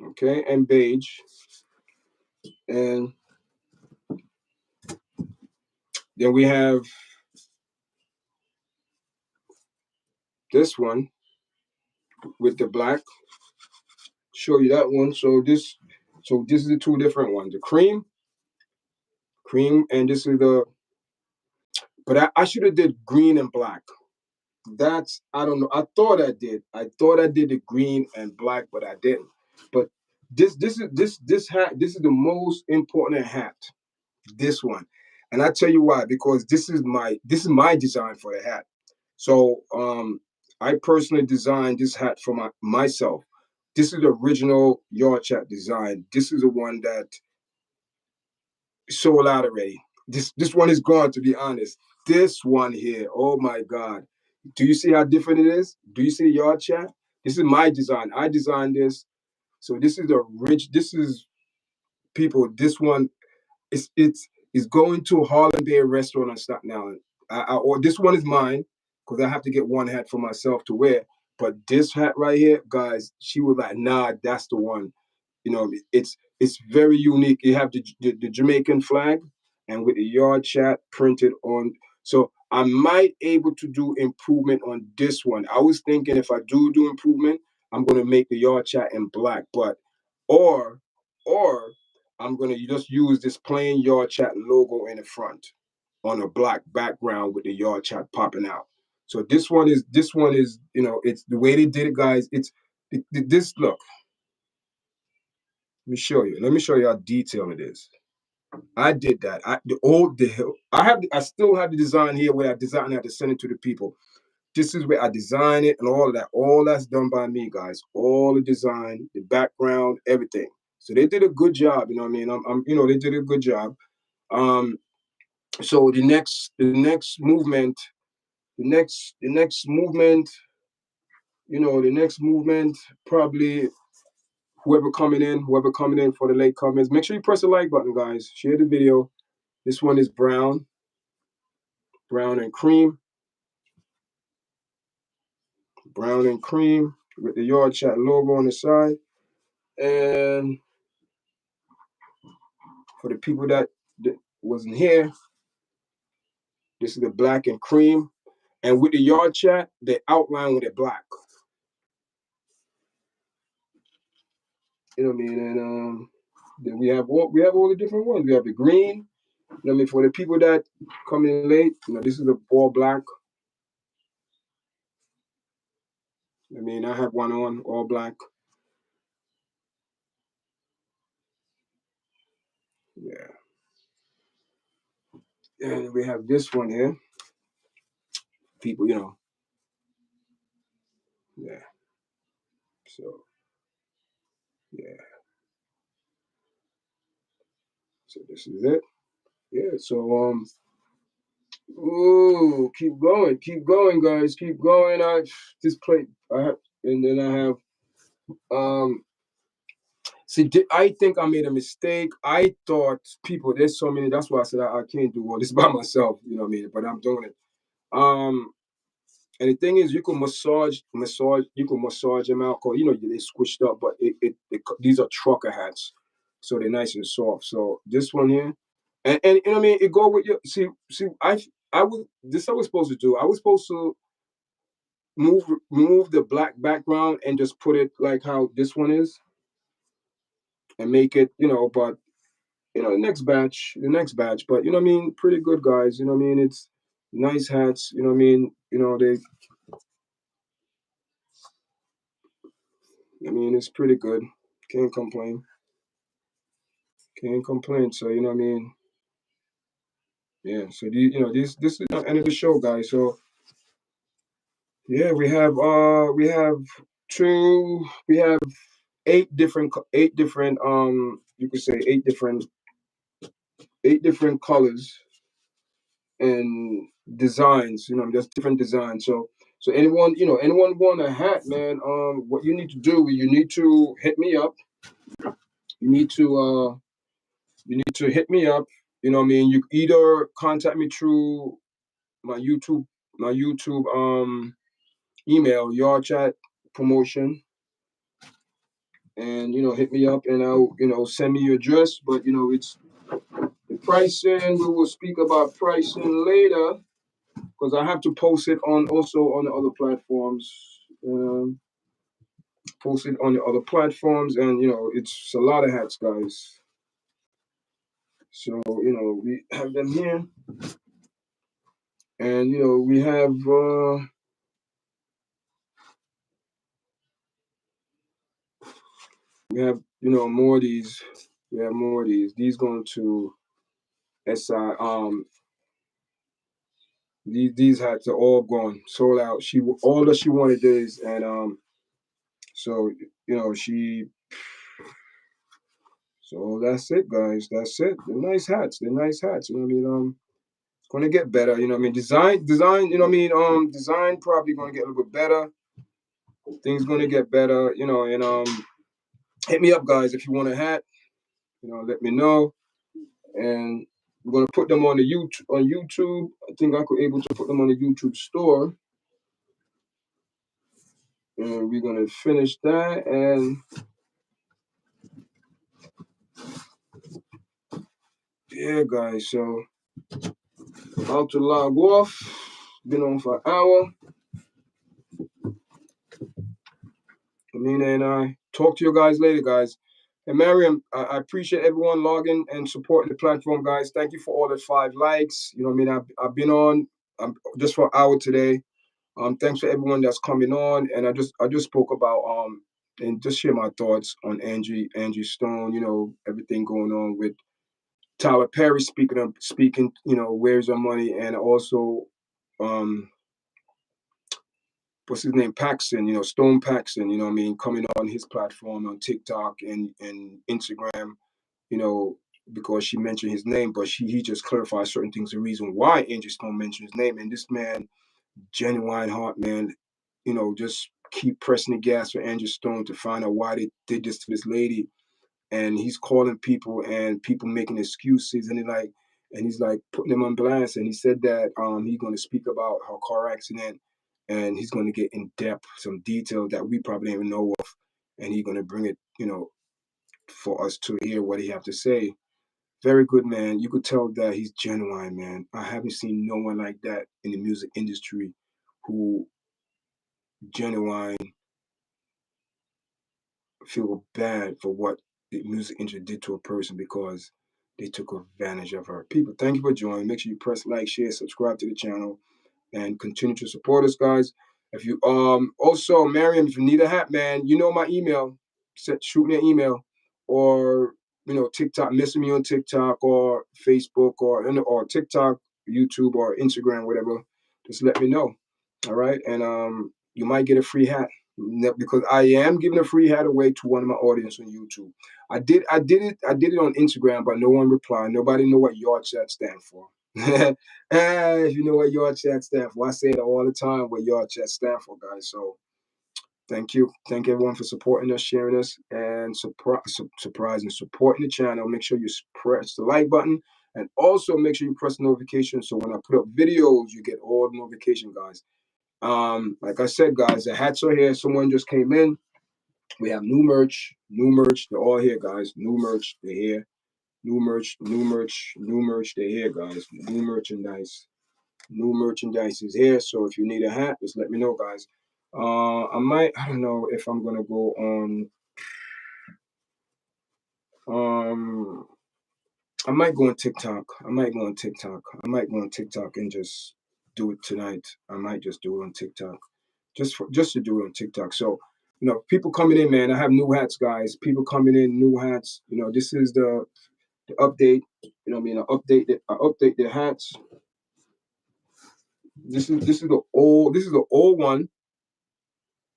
Speaker 1: okay and beige, and then we have this one with the black. Show you that one. So this is the 2 different ones. The cream, and this is the. But I should have did green and black. That's I don't know. I thought I did. I thought I did the green and black, but I didn't. But this hat. This is the most important hat. This one, and I tell you why. Because this is my design for the hat. So I personally designed this hat for myself. This is the original YARDCHAT design. This is the one that sold out already. This one is gone, to be honest. This one here, oh my God. Do you see how different it is? Do you see the YARDCHAT? This is my design. I designed this. So this is this is people, this one it's going to Harlem Bay restaurant on Staten Island. Or this one is mine because I have to get one hat for myself to wear. But this hat right here, guys, she was like, nah, that's the one. You know, it's very unique. You have the Jamaican flag and with the YARDCHAT printed on. So I might able to do improvement on this one. I was thinking if I do improvement, I'm gonna make the YARDCHAT in black, but or I'm gonna just use this plain YARDCHAT logo in the front on a black background with the YARDCHAT popping out. So this one is you know, it's the way they did it, guys. It's this look. Let me show you how detailed it is. I did that. I still have the design here where I designed it to send it to the people. This is where I design it and all of that. All that's done by me, guys. All the design, the background, everything. So they did a good job. You know what I mean? You know, they did a good job. So the next movement, you know, the next movement probably whoever coming in for the late comments, make sure you press the like button, guys. Share the video. This one is brown and cream. Brown and cream with the YARDCHAT logo on the side. And for the people that wasn't here, this is the black and cream. And with the YARDCHAT, they outline with it black. You know what I mean? And then we have all the different ones. We have the green. You know what I mean? For the people that come in late, you know, this is the all black. I mean, I have one on all black. Yeah. And we have this one here. People, you know. Yeah. So, yeah. So this is it. Yeah. So, ooh, keep going, guys, keep going. I have, and then I have, See, I think I made a mistake. I thought people, there's so many. That's why I said I can't do all this by myself. You know what I mean? But I'm doing it. And the thing is, you can massage. You can massage them out. Cause they squished up, but these are trucker hats, so they're nice and soft. So this one here, and you know what I mean. It go with your see. I was this I was supposed to do. I was supposed to move the black background and just put it like how this one is, and make it but the next batch. But you know what I mean, pretty good guys. You know what I mean, it's nice hats. You know what I mean. They. I mean, it's pretty good. Can't complain. Can't complain. So you know what I mean. Yeah. So this is the end of the show, guys. So yeah, we have eight different you could say eight different colors and designs. Just different designs. So anyone want a hat, man? What you need to do, you need to hit me up. You need to hit me up. You know what I mean? You either contact me through my YouTube my YouTube email, YARDCHAT promotion, and hit me up, and I'll send me your address. But it's the pricing. We will speak about pricing later because I have to post it on the other platforms. Um, Post it on the other platforms, and it's a lot of hats, guys. So we have them here, and we have more of these. We have more of these. These going to SI. These hats are all gone, sold out. All that she wanted is, and so she. So that's it, guys. That's it. They're nice hats. They're nice hats. You know what I mean? It's gonna get better. You know what I mean? Design. You know what I mean? Design probably gonna get a little bit better. Things gonna get better. And hit me up, guys, if you want a hat. Let me know, and we're gonna put them on the YouTube. On YouTube, I think I could able to put them on the YouTube store, and we're gonna finish that. And yeah, guys. So about to log off. Been on for an hour. And I talk to you guys later, guys. And Mariam, I appreciate everyone logging and supporting the platform, guys. Thank you for all the 5 likes. You know what I mean? I've been on just for an hour today. Thanks for everyone that's coming on. And I just spoke about and just share my thoughts on Angie Stone. Everything going on with Tyler Perry speaking. Where's our money? And also what's his name, Paxton, Stone Paxton, what I mean, coming on his platform on TikTok and Instagram, you know, because she mentioned his name, but he just clarified certain things, the reason why Angie Stone mentioned his name. And this man, genuine heart, man, just keep pressing the gas for Angie Stone to find out why they did this to this lady. And he's calling people and people making excuses, and he's like putting them on blast. And he said that he's going to speak about her car accident, and he's going to get in depth some detail that we probably don't even know of, and he's going to bring it for us to hear what he have to say. Very good, man. You could tell that he's genuine, man. I haven't seen no one like that in the music industry who genuine feel bad for what the music industry did to a person because they took advantage of her. People, thank you for joining. Make sure you press like, share, subscribe to the channel, and continue to support us, guys. If you also, Mariam, if you need a hat, man, you know my email. Shoot me an email, or TikTok, message me on TikTok or Facebook or TikTok, YouTube or Instagram, whatever. Just let me know. All right, and you might get a free hat because I am giving a free hat away to one of my audience on YouTube. I did it on Instagram, but no one replied. Nobody know what YARDCHAT stand for. If you know what YARDCHAT stand for, I say it all the time what YARDCHAT stand for, guys. So Thank you. Thank everyone for supporting us, sharing us, and surprising, supporting the channel. Make sure you press the like button, and also make sure you press the notification so when I put up videos, you get all the notification, guys. Like I said, guys, the hats are here. Someone just came in. We have new merch, new merch. They're all here, guys. New merch, they're here. New merch, new merch, new merch. They're here, guys. New merchandise. New merchandise is here. So if you need a hat, just let me know, guys. I don't know if I'm gonna go on. I might go on TikTok. I might go on TikTok and just do it tonight. I might just do it on TikTok, just to do it on TikTok. So, people coming in, man. I have new hats, guys. People coming in, new hats. This is the update. I update the hats. This is the old one.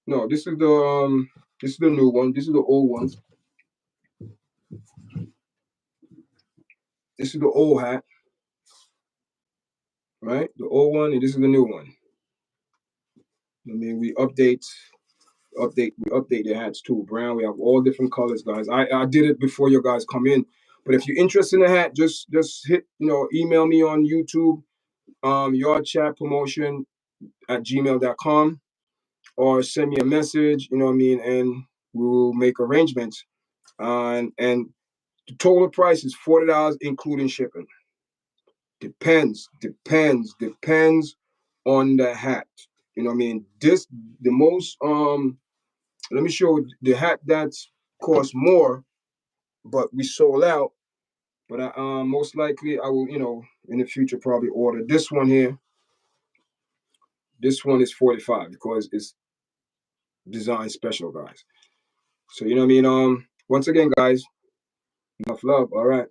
Speaker 1: No, this is the new one. This is the old one. This is the old hat, right? The old one, and this is the new one. We update the hats too. Brown. We have all different colors, guys. I did it before you guys come in. But if you're interested in the hat, just hit, email me on YouTube, YARDCHAT promotion at gmail.com, or send me a message, and we'll make arrangements. And the total price is $40 including shipping. Depends on the hat. This the most let me show you the hat that's cost more, but we sold out. But I most likely I will, in the future probably order this one here. This one is 45 because it's design special, guys. So once again, guys, enough love. All right.